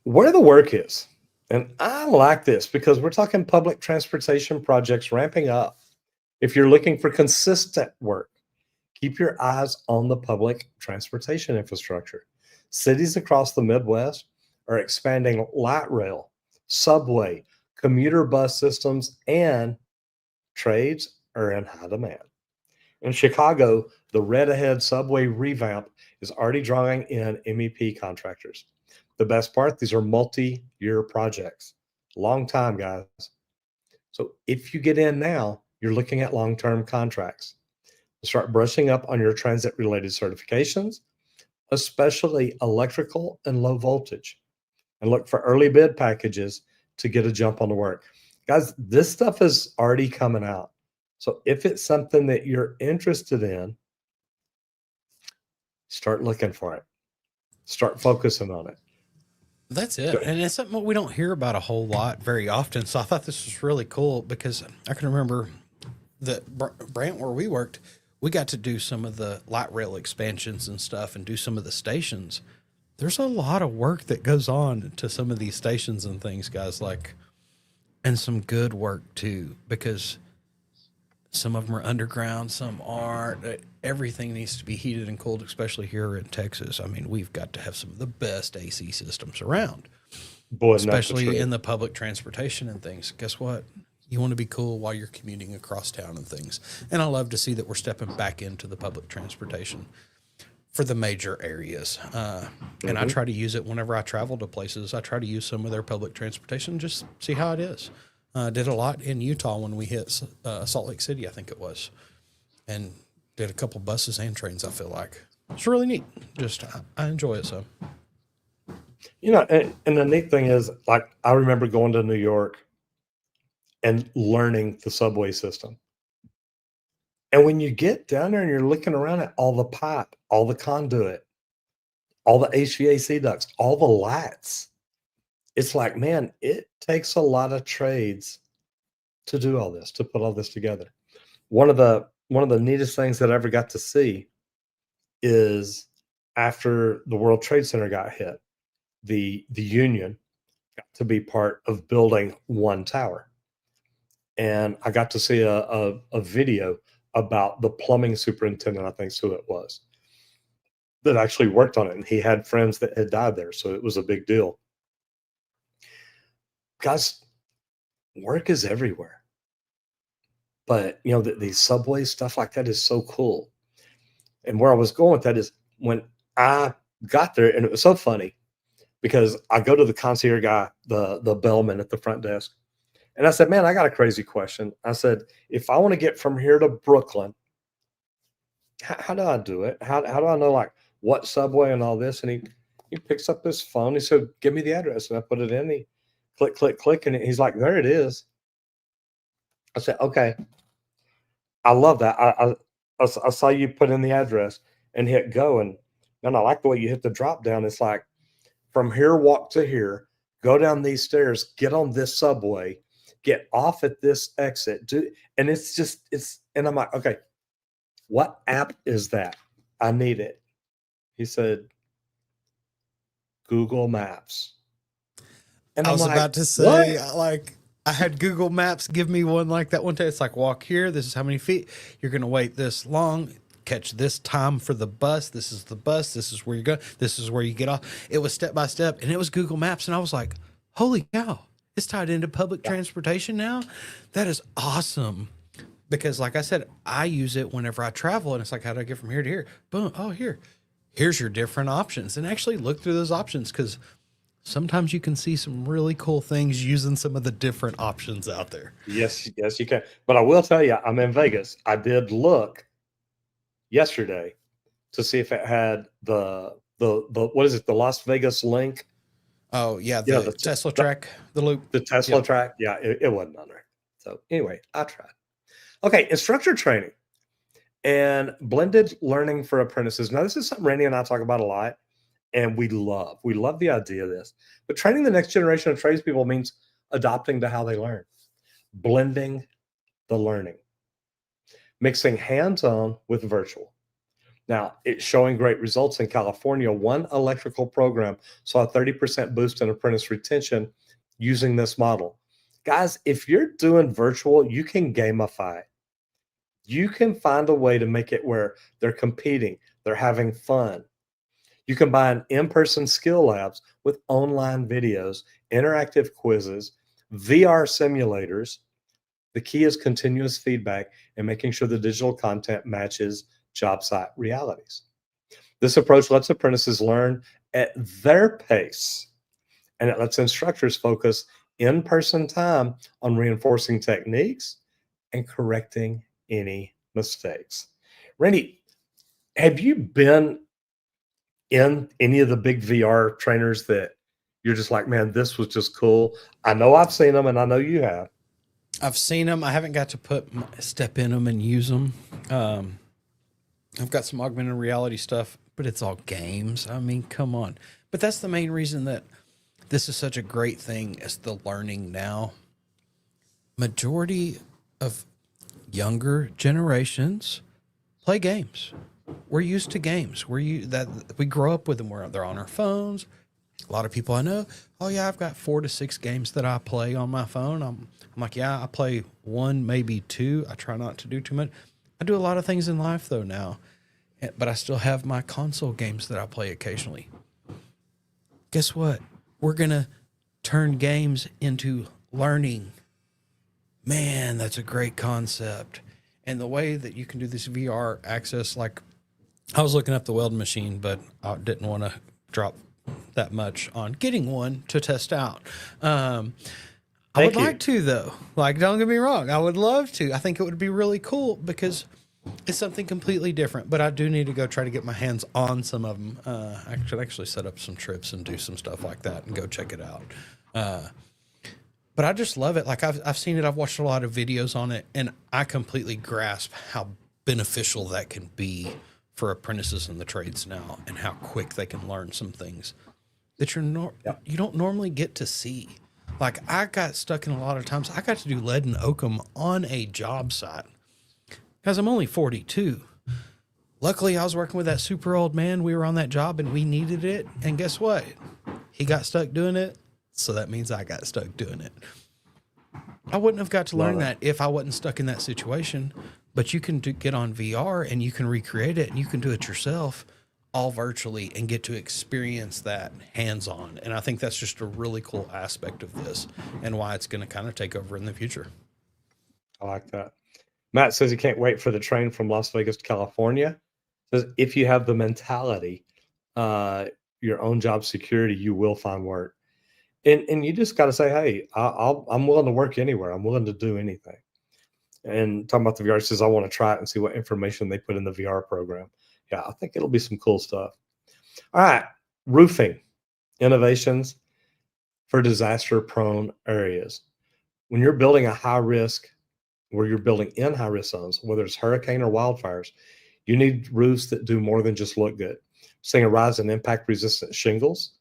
Where the work is. And I like this because we're talking public transportation projects ramping up. If you're looking for consistent work, keep your eyes on the public transportation infrastructure. Cities across the Midwest are expanding light rail, subway, commuter bus systems, and trades are in high demand. In Chicago, the Red Ahead subway revamp is already drawing in MEP contractors. The best part, these are multi-year projects. Long time, guys. So if you get in now, you're looking at long-term contracts. Start brushing up on your transit-related certifications, especially electrical and low voltage, and look for early bid packages to get a jump on the work. Guys, this stuff is already coming out. So if it's something that you're interested in, start looking for it. Start focusing on it. That's it. And it's something we don't hear about a whole lot very often. So I thought this was really cool because I can remember that Brant, where we worked, we got to do some of the light rail expansions and stuff and do some of the stations. There's a lot of work that goes on to some of these stations and things, guys, like, and some good work too, because some of them are underground, some aren't. Everything needs to be heated and cooled, especially here in Texas. I mean, we've got to have some of the best AC systems around, Boy, especially in the public transportation and things. Guess what? You want to be cool while you're commuting across town and things. And I love to see that we're stepping back into the public transportation for the major areas. And I try to use it whenever I travel to places. I try to use some of their public transportation, just see how it is. Did a lot in Utah when we hit Salt Lake City, I think it was, and did a couple buses and trains. I feel like it's really neat. Just I enjoy it. So, you know, and the neat thing is, like, I remember going to New York and learning the subway system. And when you get down there and you're looking around at all the pipe, all the conduit, all the HVAC ducts, all the lights, it's like, man, it takes a lot of trades to do all this, to put all this together. One of the neatest things that I ever got to see is after the World Trade Center got hit, the union got to be part of building one tower. And I got to see a video about the plumbing superintendent, I think is who it was, that actually worked on it. And he had friends that had died there. So it was a big deal. Guys, work is everywhere. But, you know, these subways, stuff like that is so cool. And where I was going with that is when I got there, and it was so funny because I go to the concierge guy, the bellman at the front desk, and I said, man, I got a crazy question. I said, if I want to get from here to Brooklyn, how do I do it? How do I know, like, what subway and all this? And he picks up his phone. He said, give me the address. And I put it in. He click, click, click. And he's like, there it is. I said, okay. I love that. I saw you put in the address and hit go. And I like the way you hit the drop down. It's like, from here, walk to here, go down these stairs, get on this subway, get off at this exit. And and I'm like, okay, what app is that? I need it. He said, Google Maps. And I was like, about to say, what? Like, I had Google Maps give me one like that one day. It's like, walk here. This is how many feet. You're going to wait this long. Catch this time for the bus. This is the bus. This is where you go. This is where you get off. It was step by step, and it was Google Maps. And I was like, holy cow, it's tied into public transportation now. That is awesome. Because like I said, I use it whenever I travel, and it's like, how do I get from here to here? Boom. Oh, here's your different options, and actually look through those options, because sometimes you can see some really cool things using some of the different options out there. Yes, you can. But I will tell you, I'm in Vegas. I did look yesterday to see if it had the what is it, the Las Vegas link? Oh yeah, the Tesla track, the loop, the Tesla track. Yeah, it wasn't on there. So anyway, I tried. Okay, instructor training and blended learning for apprentices. Now, this is something Randy and I talk about a lot, and we love the idea of this. But training the next generation of tradespeople means adopting to how they learn, blending the learning, mixing hands-on with virtual. Now, it's showing great results in California. One electrical program saw a 30% boost in apprentice retention using this model. Guys, if you're doing virtual, you can gamify it. You can find a way to make it where they're competing, they're having fun. You combine in-person skill labs with online videos, interactive quizzes, VR simulators, The key is continuous feedback and making sure the digital content matches job site realities. This approach lets apprentices learn at their pace, and it lets instructors focus in person time on reinforcing techniques and correcting any mistakes. Randy, have you been in any of the big VR trainers that you're just like, man, this was just cool? I know I've seen them and I know you have. I've seen them. I haven't got to step in them and use them. I've got some augmented reality stuff, but it's all games. I mean, come on. But that's the main reason that this is such a great thing as the learning now. Majority of younger generations play games. We're used to games. We grow up with them. They're on our phones. A lot of people I know, oh yeah, I've got 4 to 6 games that I play on my phone. I'm like, yeah, I play 1, maybe 2. I try not to do too much. I do a lot of things in life though now, but I still have my console games that I play occasionally. Guess what? We're going to turn games into learning. Man, that's a great concept. And the way that you can do this VR access, like I was looking up the Welding machine, but I didn't want to drop that much on getting one to test out. I would like to, though. Like, don't get me wrong. I would love to. I think it would be really cool because it's something completely different, but I do need to go try to get my hands on some of them. I should actually set up some trips and do some stuff like that and go check it out. But I just love it. Like I've seen it. I've watched a lot of videos on it, and I completely grasp how beneficial that can be for apprentices in the trades now, and how quick they can learn some things that you don't normally get to see. Like I got stuck in a lot of times. I got to do lead and oakum on a job site because I'm only 42. Luckily, I was working with that super old man. We were on that job and we needed it. And guess what? He got stuck doing it. So that means I got stuck doing it. I wouldn't have got to learn that if I wasn't stuck in that situation. But you can get on VR and you can recreate it and you can do it yourself all virtually and get to experience that hands-on. And I think that's just a really cool aspect of this and why it's going to kind of take over in the future. I like that. Matt says he can't wait for the train from Las Vegas to California. Says if you have the mentality, your own job security, you will find work. And you just got to say, hey, I'm willing to work anywhere. I'm willing to do anything. And talking about the VR, says I want to try it and see what information they put in the VR program. Yeah, I think it'll be some cool stuff. All right, roofing innovations for disaster-prone areas. When you're building a high-risk, where you're building in high-risk zones, whether it's hurricane or wildfires, you need roofs that do more than just look good. Seeing a rise in impact-resistant shingles,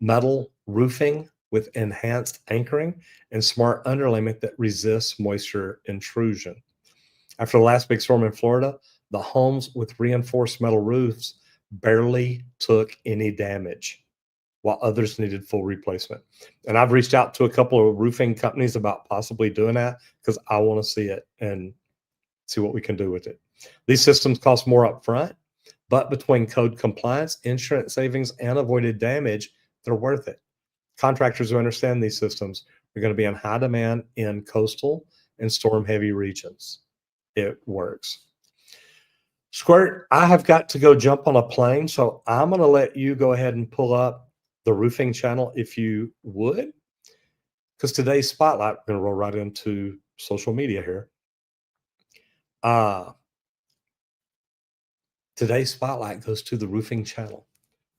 metal roofing with enhanced anchoring, and smart underlayment that resists moisture intrusion. After the last big storm in Florida, the homes with reinforced metal roofs barely took any damage, while others needed full replacement. And I've reached out to a couple of roofing companies about possibly doing that because I want to see it and see what we can do with it. These systems cost more upfront, but between code compliance, insurance savings, and avoided damage, they're worth it. Contractors who understand these systems are going to be in high demand in coastal and storm-heavy regions. It works. Squirt, I have got to go jump on a plane, so I'm going to let you go ahead and pull up the roofing channel if you would, because today's spotlight, we're going to roll right into social media here. Today's spotlight goes to the roofing channel,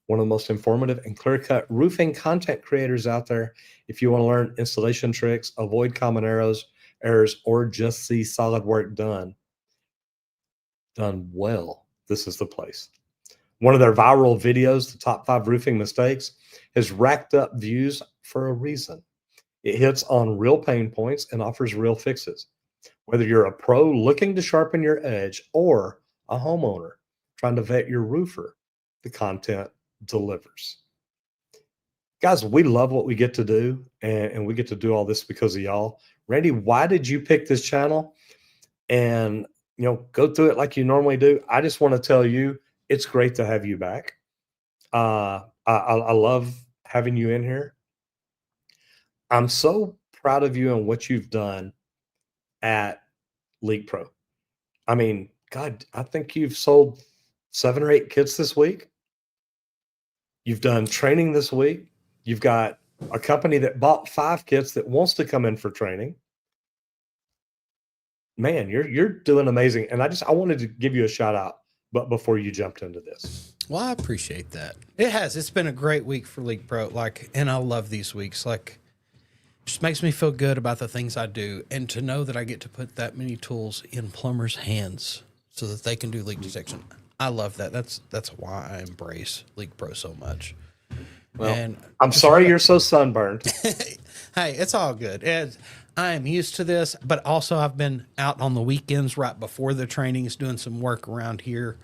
one of the most informative and clear-cut roofing content creators out there. If you want to learn installation tricks, avoid common errors, or just see solid work done well, this is the place. One of their viral videos, the top 5 roofing mistakes, has racked up views for a reason. It hits on real pain points and offers real fixes. Whether you're a pro looking to sharpen your edge or a homeowner trying to vet your roofer, the content delivers. Guys, we love what we get to do, and we get to do all this because of y'all. Randy, why did you pick this channel? And, go through it like you normally do. I just want to tell you, it's great to have you back. I love having you in here. I'm so proud of you and what you've done at League Pro. I mean, God, I think you've sold 7 or 8 kits this week. You've done training this week. You've got a company that bought 5 kits that wants to come in for training. Man, you're doing amazing. And I wanted to give you a shout out, but before you jumped into this. Well, I appreciate that. It's been a great week for League Pro. And I love these weeks. Just makes me feel good about the things I do, and to know that I get to put that many tools in plumbers' hands so that they can do leak detection. I love that. That's why I embrace League Pro so much. Well, and I'm sorry you're so sunburned. Hey, it's all good. I am used to this, but also I've been out on the weekends right before the trainings doing some work around here.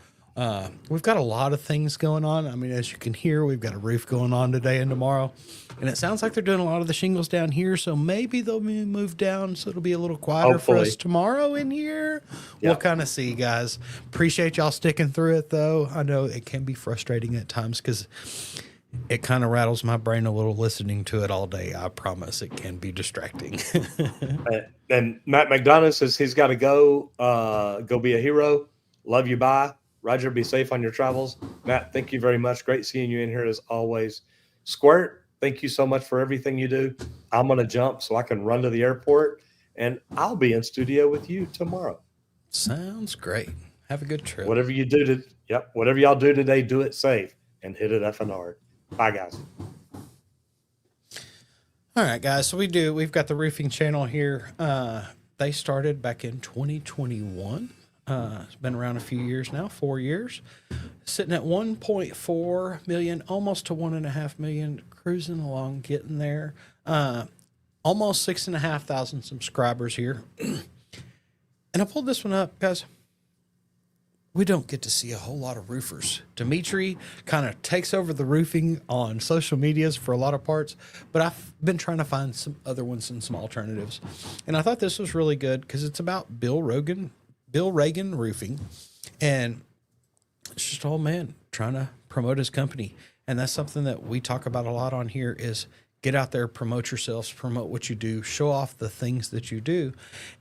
We've got a lot of things going on. I mean, as you can hear, we've got a roof going on today and tomorrow. And it sounds like they're doing a lot of the shingles down here. So maybe they'll be moved down so it'll be a little quieter for us tomorrow in here. Yeah. We'll kind of see, guys. Appreciate y'all sticking through it, though. I know it can be frustrating at times because it kind of rattles my brain a little listening to it all day. I promise it can be distracting. And Matt McDonough says he's got to go be a hero. Love you. Bye. Roger, be safe on your travels. Matt, thank you very much. Great seeing you in here as always. Squirt, thank you so much for everything you do. I'm going to jump so I can run to the airport, and I'll be in studio with you tomorrow. Sounds great. Have a good trip. Whatever y'all do today, do it safe and hit it effing hard. Bye, guys. All right, guys. So we've got the roofing channel here. They started back in 2021. It's been around a few years now, 4 years, sitting at 1.4 million, almost to 1.5 million, cruising along, getting there. Almost 6,500 subscribers here. And I pulled this one up, guys. We don't get to see a whole lot of roofers. Dimitri kind of takes over the roofing on social medias for a lot of parts, but I've been trying to find some other ones and some alternatives. And I thought this was really good because it's about Bill Reagan Roofing, and it's just old man trying to promote his company. And that's something that we talk about a lot on here is get out there, promote yourselves, promote what you do, show off the things that you do.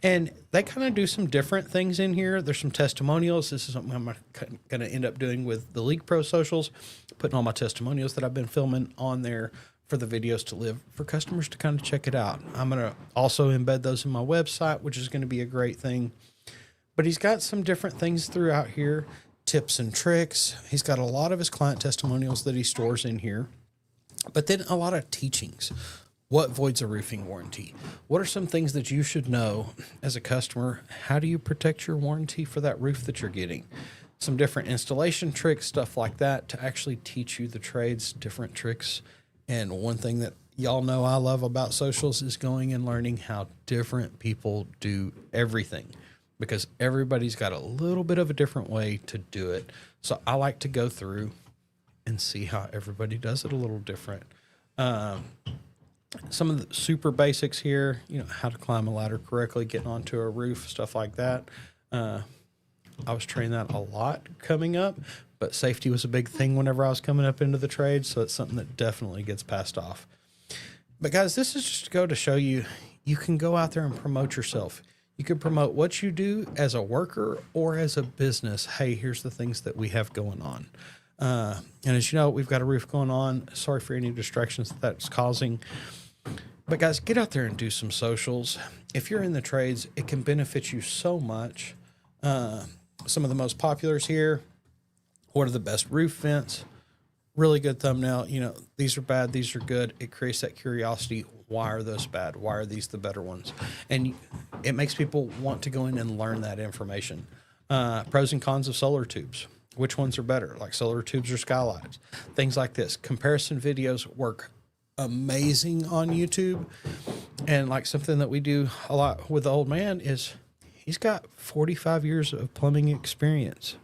And they kind of do some different things in here. There's some testimonials. This is something I'm going to end up doing with the League Pro socials, putting all my testimonials that I've been filming on there for the videos to live for customers to kind of check it out. I'm going to also embed those in my website, which is going to be a great thing. But he's got some different things throughout here, tips and tricks. He's got a lot of his client testimonials that he stores in here, but then a lot of teachings. What voids a roofing warranty? What are some things that you should know as a customer? How do you protect your warranty for that roof that you're getting? Some different installation tricks, stuff like that, to actually teach you the trades, different tricks. And one thing that y'all know I love about socials is going and learning how different people do everything, because everybody's got a little bit of a different way to do it. So I like to go through and see how everybody does it a little different. Some of the super basics here, how to climb a ladder correctly, getting onto a roof, stuff like that. I was trained that a lot coming up, but safety was a big thing whenever I was coming up into the trade. So it's something that definitely gets passed off. But guys, this is just to go to show you, you can go out there and promote yourself. You can promote what you do as a worker or as a business. Hey, here's the things that we have going on. And as you know, we've got a roof going on. Sorry for any distractions that's causing. But guys, get out there and do some socials. If you're in the trades, it can benefit you so much. Some of the most populars here. What are the best roof vents? Really good thumbnail. These are bad, these are good. It creates that curiosity. Why are those bad? Why are these the better ones? And it makes people want to go in and learn that information. Pros and cons of solar tubes. Which ones are better, like solar tubes or skylights? Things like this. Comparison videos work amazing on YouTube. And like something that we do a lot with the old man is he's got 45 years of plumbing experience.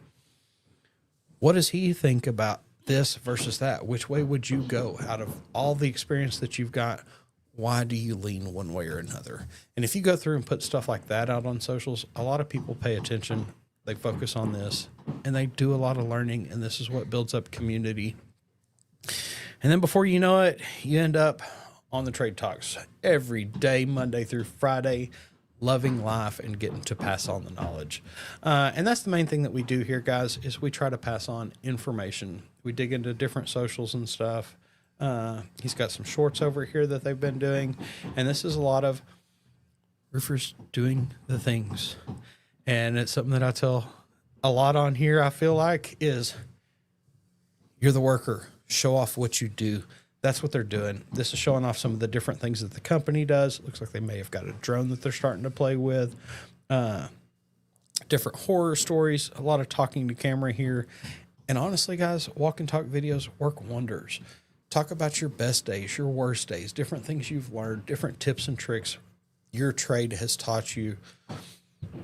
What does he think about this versus that? Which way would you go out of all the experience that you've got? Why do you lean one way or another? And if you go through and put stuff like that out on socials, a lot of people pay attention. They focus on this and they do a lot of learning. And this is what builds up community. And then before you know it, you end up on the Trade Talks every day, Monday through Friday, loving life and getting to pass on the knowledge. And that's the main thing that we do here, guys, is we try to pass on information. We dig into different socials and stuff. He's got some shorts over here that they've been doing, and this is a lot of roofers doing the things. And it's something that I tell a lot on here, I feel like, is you're the worker. Show off what you do. That's what they're doing. This is showing off some of the different things that the company does. It looks like they may have got a drone that they're starting to play with. Different horror stories, a lot of talking to camera here. And honestly, guys, walk and talk videos work wonders. Talk about your best days, your worst days, different things you've learned, different tips and tricks your trade has taught you.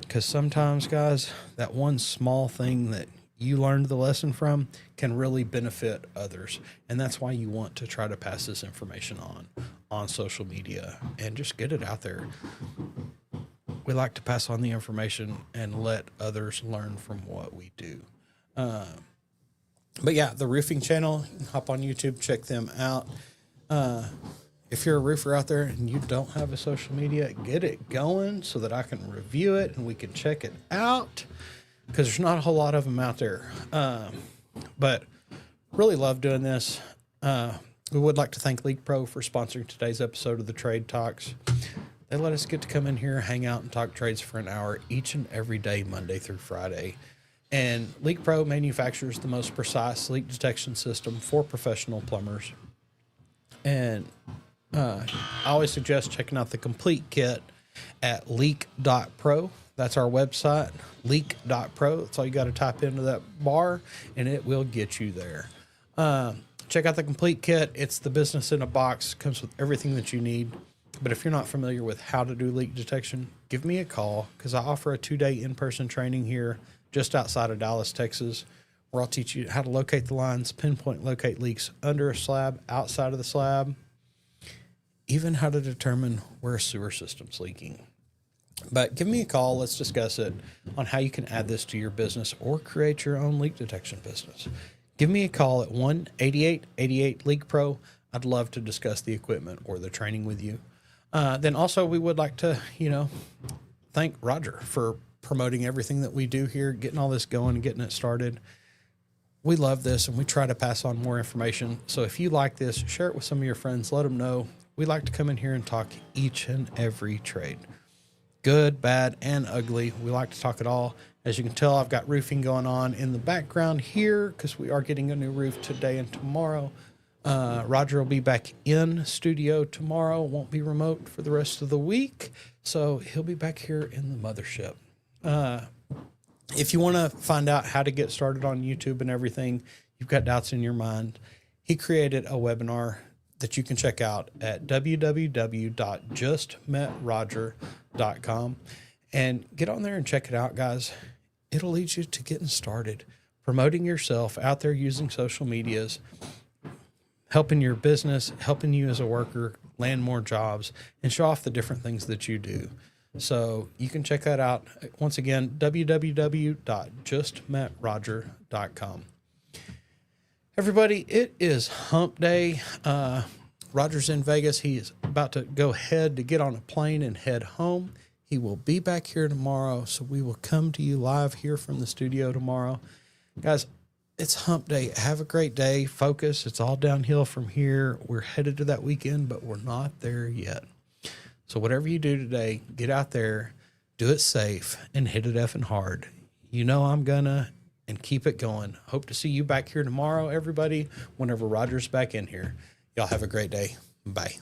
Because sometimes, guys, that one small thing that you learned the lesson from can really benefit others. And that's why you want to try to pass this information on social media and just get it out there. We like to pass on the information and let others learn from what we do. But yeah, the roofing channel, hop on YouTube, check them out. If you're a roofer out there and you don't have a social media, get it going so that I can review it and we can check it out, because there's not a whole lot of them out there. But really love doing this. We would like to thank League Pro for sponsoring today's episode of the Trade Talks. They let us get to come in here, hang out, and talk trades for an hour each and every day, Monday through Friday. And League Pro manufactures the most precise leak detection system for professional plumbers. And I always suggest checking out the complete kit at leak.pro. That's our website, leak.pro. That's all you got to type into that bar, and it will get you there. Check out the complete kit. It's the business in a box. Comes with everything that you need. But if you're not familiar with how to do leak detection, give me a call, because I offer a 2-day in-person training here just outside of Dallas, Texas, where I'll teach you how to locate the lines, pinpoint locate leaks under a slab, outside of the slab, even how to determine where a sewer system's leaking. But give me a call. Let's discuss it on how you can add this to your business or create your own leak detection business. Give me a call at 1-8888-LEAK-PRO. I'd love to discuss the equipment or the training with you. Then also we would like to, thank Roger for promoting everything that we do here, getting all this going and getting it started. We love this, and we try to pass on more information. So if you like this, share it with some of your friends. Let them know. We like to come in here and talk each and every trade. Good, bad, and ugly. We like to talk it all. As you can tell, I've got roofing going on in the background here because we are getting a new roof today and tomorrow. Roger will be back in studio tomorrow. Won't be remote for the rest of the week. So he'll be back here in the mothership. If you want to find out how to get started on YouTube and everything, you've got doubts in your mind, he created a webinar that you can check out at www.justmetroger.com and get on there and check it out, guys. It'll lead you to getting started, promoting yourself out there using social medias, helping your business, helping you as a worker land more jobs, and show off the different things that you do. So you can check that out. Once again, www.justmetroger.com. Everybody, it is hump day. Roger's in Vegas. He is about to go ahead to get on a plane and head home. He will be back here tomorrow, so we will come to you live here from the studio tomorrow. Guys, it's hump day. Have a great day. Focus. It's all downhill from here. We're headed to that weekend, but we're not there yet. So whatever you do today, get out there, do it safe, and hit it effing hard. You know I'm gonna, and keep it going. Hope to see you back here tomorrow, everybody, whenever Roger's back in here. Y'all have a great day. Bye.